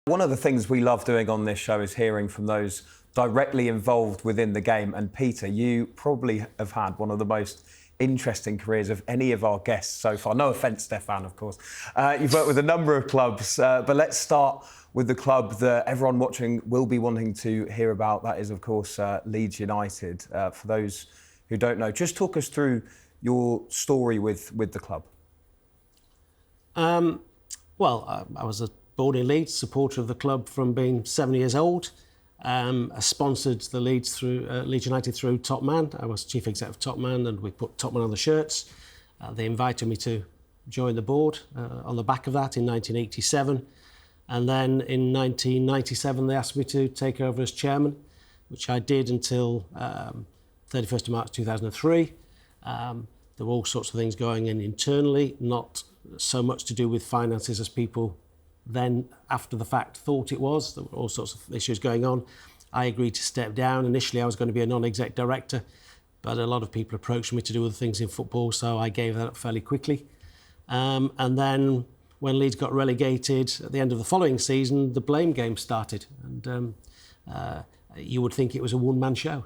One of the things we love doing on this show is hearing from those directly involved within the game. And Peter, you probably have had one of the most interesting careers of any of our guests so far. No offence, Stefan, of course. You've worked with a number of clubs, but let's start with the club that everyone watching will be wanting to hear about. That is, of course, Leeds United. For those who don't know, just talk us through your story with the club. I was born in Leeds, supporter of the club from being 7 years old. I sponsored the Leeds United through Top Man. I was chief executive of Top Man, and we put Top Man on the shirts. They invited me to join the board on the back of that in 1987. And then in 1997, they asked me to take over as chairman, which I did until 31st of March 2003. There were all sorts of things going in internally, not so much to do with finances as people then, after the fact, thought it was. There were all sorts of issues going on. I agreed to step down. Initially, I was going to be a non-exec director, but a lot of people approached me to do other things in football, so I gave that up fairly quickly. And then when Leeds got relegated at the end of the following season, the blame game started. And you would think it was a one-man show.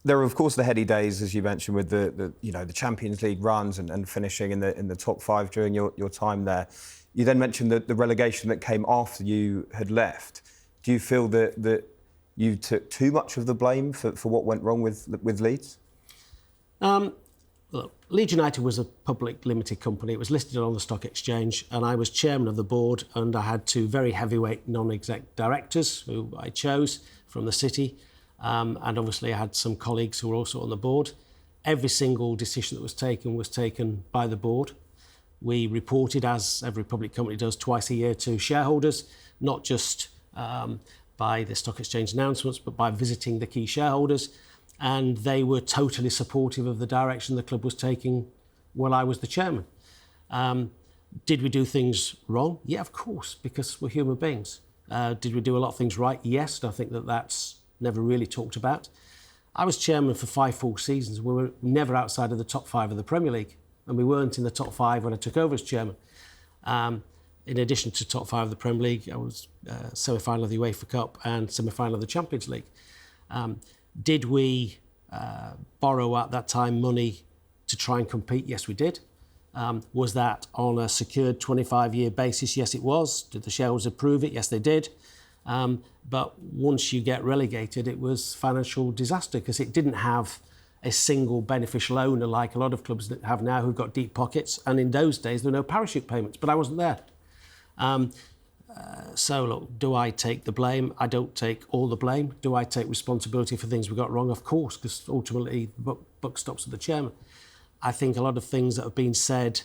There are, of course, the heady days, as you mentioned, with the Champions League runs and finishing in the top five during your time there. You then mentioned the relegation that came after you had left. Do you feel that you took too much of the blame for what went wrong with Leeds? Look, Leeds United was a public limited company. It was listed on the stock exchange, and I was chairman of the board, and I had two very heavyweight non-exec directors who I chose from the city. And obviously I had some colleagues who were also on the board. Every single decision that was taken by the board. We reported, as every public company does, twice a year to shareholders, not just by the stock exchange announcements, but by visiting the key shareholders. And they were totally supportive of the direction the club was taking while I was the chairman. Did we do things wrong? Yeah, of course, because we're human beings. Did we do a lot of things right? Yes, and I think that's never really talked about. I was chairman for 5 full seasons. We were never outside of the top 5 of the Premier League, and we weren't in the top 5 when I took over as chairman. In addition to top 5 of the Premier League, I was semi-final of the UEFA Cup and semi-final of the Champions League. Did we borrow at that time money to try and compete? Yes, we did. Was that on a secured 25-year basis? Yes, it was. Did the shareholders approve it? Yes, they did. But once you get relegated, it was financial disaster because it didn't have a single beneficial owner like a lot of clubs that have now who've got deep pockets. And in those days, there were no parachute payments, but I wasn't there. So, look, do I take the blame? I don't take all the blame. Do I take responsibility for things we got wrong? Of course, because ultimately the buck stops with the chairman. I think a lot of things that have been said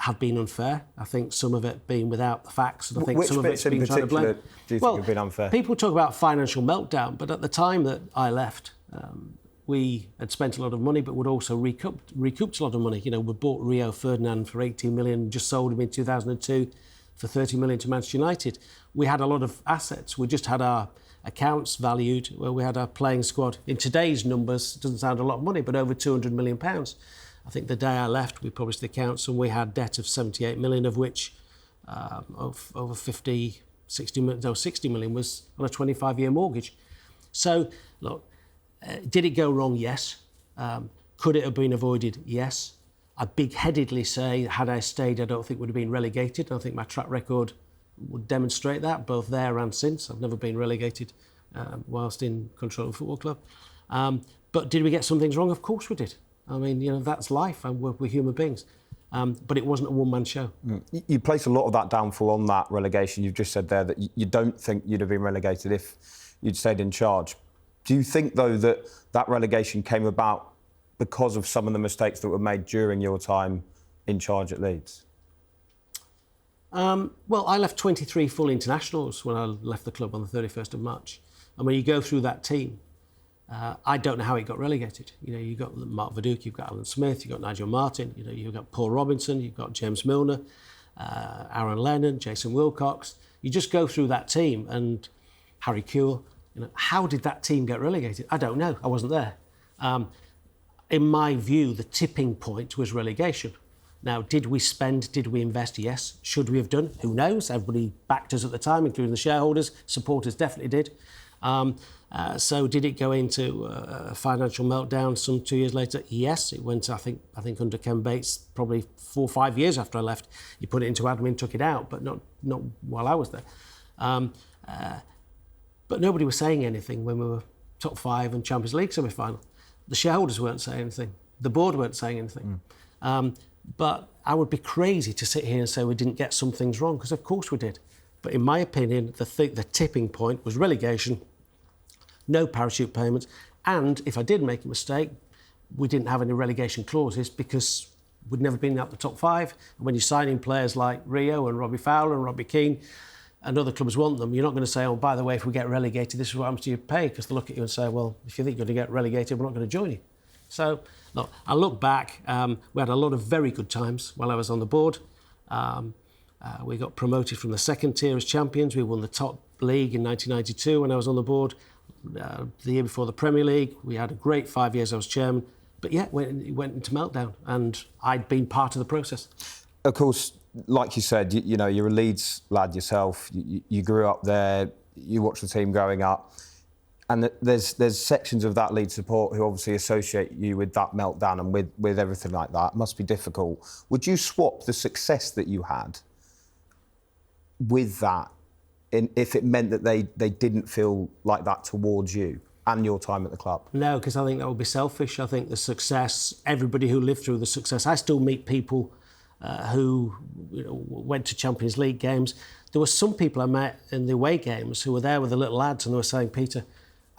have been unfair. I think some of it being without the facts. And I think some of it's been trying to blame. Do you think have been unfair? People talk about financial meltdown, but at the time that I left, we had spent a lot of money, but we'd also recouped a lot of money. You know, we bought Rio Ferdinand for 18 million, just sold him in 2002 for 30 million to Manchester United. We had a lot of assets. We just had our accounts valued, where we had our playing squad. In today's numbers, it doesn't sound a lot of money, but over £200 million. I think the day I left, we published the accounts and we had debt of 78 million, of which over 60 million was on a 25-year mortgage. So, look, did it go wrong? Yes. Could it have been avoided? Yes. I big-headedly say, had I stayed, I don't think we'd have been relegated. I think my track record would demonstrate that, both there and since. I've never been relegated whilst in control of a football club. But did we get some things wrong? Of course we did. I mean, you know, that's life, and we're human beings. But it wasn't a one-man show. You place a lot of that downfall on that relegation. You've just said there that you don't think you'd have been relegated if you'd stayed in charge. Do you think, though, that relegation came about because of some of the mistakes that were made during your time in charge at Leeds? Well, I left 23 full internationals when I left the club on the 31st of March. And when you go through that team, I don't know how it got relegated. You know, you've got Mark Viduka, you've got Alan Smith, you've got Nigel Martin, you know, you've got Paul Robinson, you've got James Milner, Aaron Lennon, Jason Wilcox. You just go through that team, and Harry Kewell. You know, how did that team get relegated? I don't know. I wasn't there. In my view, the tipping point was relegation. Now, did we spend, did we invest? Yes. Should we have done? Who knows? Everybody backed us at the time, including the shareholders. Supporters definitely did. So did it go into a financial meltdown some 2 years later? Yes, it went, I think under Ken Bates, probably 4 or 5 years after I left. He put it into admin, took it out, but not while I was there. But nobody was saying anything when we were top 5 and Champions League semi-final. The shareholders weren't saying anything. The board weren't saying anything. But I would be crazy to sit here and say we didn't get some things wrong, because of course we did. But in my opinion, the tipping point was relegation, no parachute payments, and if I did make a mistake, we didn't have any relegation clauses because we'd never been out the top 5. And when you're signing players like Rio and Robbie Fowler and Robbie Keane, and other clubs want them, you're not going to say, oh, by the way, if we get relegated, this is what happens to your pay, because they look at you and say, well, if you think you're going to get relegated, we're not going to join you. So, look, I look back, we had a lot of very good times while I was on the board. We got promoted from the second tier as champions. We won the top league in 1992 when I was on the board. The year before the Premier League, we had a great 5 years I was chairman. But yeah, it went into meltdown, and I'd been part of the process. Of course, like you said, you know, you're a Leeds lad yourself. You grew up there. You watched the team growing up. And there's sections of that Leeds support who obviously associate you with that meltdown and with everything like that. It must be difficult. Would you swap the success that you had with that if it meant that they didn't feel like that towards you and your time at the club? No, because I think that would be selfish. I think the success, everybody who lived through the success, I still meet people who went to Champions League games. There were some people I met in the away games who were there with the little lads, and they were saying, Peter,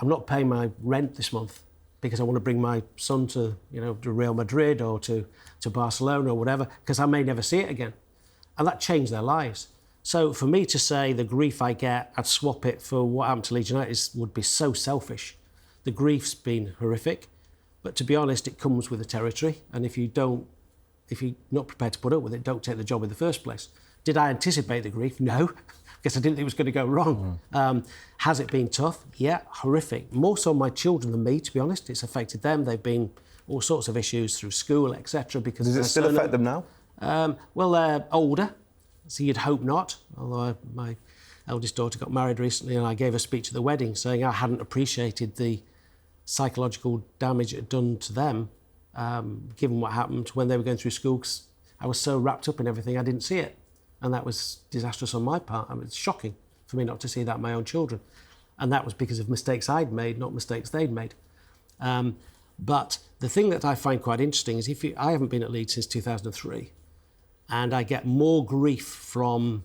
I'm not paying my rent this month because I want to bring my son to Real Madrid or to Barcelona or whatever, because I may never see it again. And that changed their lives. So for me to say the grief I get, I'd swap it for what happened to Leeds United would be so selfish. The grief's been horrific, but to be honest, it comes with the territory. And if you're not prepared to put up with it, don't take the job in the first place. Did I anticipate the grief? No, because I didn't think it was going to go wrong. Has it been tough? Yeah, horrific. More so my children than me, to be honest. It's affected them. They've been all sorts of issues through school, etc. Does it still affect them now? Well, they're older, so you'd hope not. Although my eldest daughter got married recently, and I gave a speech at the wedding saying I hadn't appreciated the psychological damage it had done to them, given what happened when they were going through school, because I was so wrapped up in everything I didn't see it. And that was disastrous on my part. I mean, it's shocking for me not to see that in my own children. And that was because of mistakes I'd made, not mistakes they'd made. But the thing that I find quite interesting is I haven't been at Leeds since 2003, and I get more grief from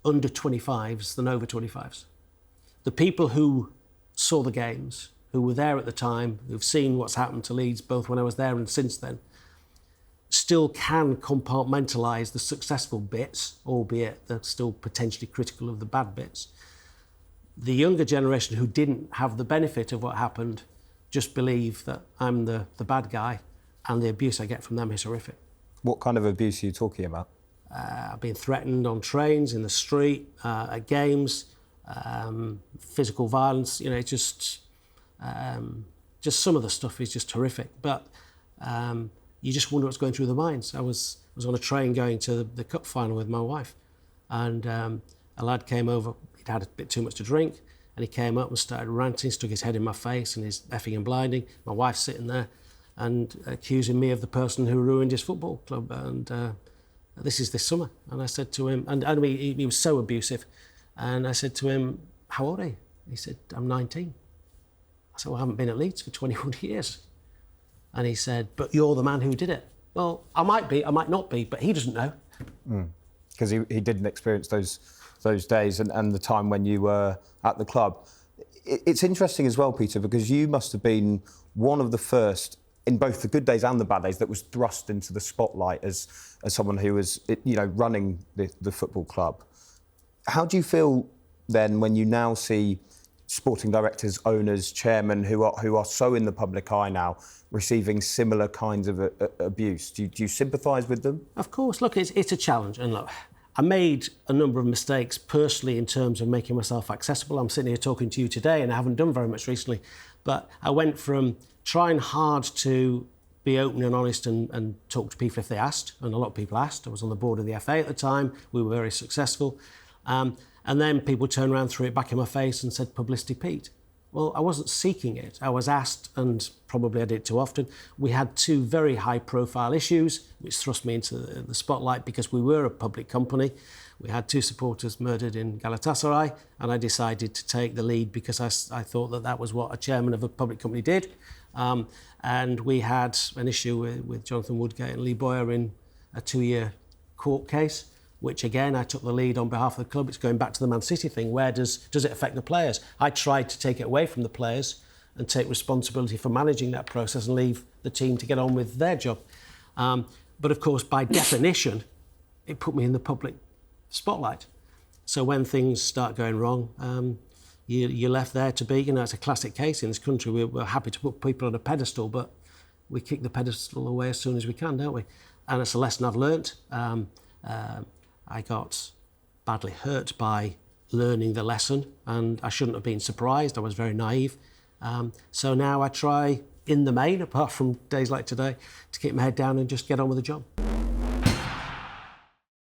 under 25s than over 25s. The people who saw the games, who were there at the time, who've seen what's happened to Leeds, both when I was there and since then, still can compartmentalise the successful bits, albeit they're still potentially critical of the bad bits. The younger generation who didn't have the benefit of what happened just believe that I'm the bad guy, and the abuse I get from them is horrific. What kind of abuse are you talking about? I've been threatened on trains, in the street, at games, physical violence. You know, just some of the stuff is just horrific. But you just wonder what's going through their minds. I was on a train going to the cup final with my wife, and a lad came over. He'd had a bit too much to drink, and he came up and started ranting, stuck his head in my face, and he's effing and blinding. My wife's sitting there and accusing me of the person who ruined his football club. And this is this summer. And I said to him, and he was so abusive, and I said to him, how old are you? He said, I'm 19. I said, well, I haven't been at Leeds for 21 years. And he said, but you're the man who did it. Well, I might be, I might not be, but he doesn't know. Because he didn't experience those days and the time when you were at the club. It's interesting as well, Peter, because you must have been one of the first, in both the good days and the bad days, that was thrust into the spotlight as someone who was, running the football club. How do you feel then when you now see sporting directors, owners, chairmen who are so in the public eye now, receiving similar kinds of abuse? Do you sympathise with them? Of course. Look, it's a challenge. And look, I made a number of mistakes personally in terms of making myself accessible. I'm sitting here talking to you today, and I haven't done very much recently. But I went from trying hard to be open and honest and talk to people if they asked, and a lot of people asked. I was on the board of the FA at the time. We were very successful. And then people turned around, threw it back in my face and said, "Publicity, Pete." Well, I wasn't seeking it. I was asked, and probably I did too often. We had two very high-profile issues, which thrust me into the spotlight because we were a public company. We had two supporters murdered in Galatasaray, and I decided to take the lead because I thought that was what a chairman of a public company did. And we had an issue with Jonathan Woodgate and Lee Boyer in a 2-year court case, which again, I took the lead on behalf of the club. It's going back to the Man City thing. Where does it affect the players? I tried to take it away from the players and take responsibility for managing that process and leave the team to get on with their job. But of course, by definition, it put me in the public spotlight. So when things start going wrong, you're left there to be, it's a classic case in this country. We're happy to put people on a pedestal, but we kick the pedestal away as soon as we can, don't we? And it's a lesson I've learnt. I got badly hurt by learning the lesson, and I shouldn't have been surprised. I was very naive. So now I try, in the main, apart from days like today, to keep my head down and just get on with the job.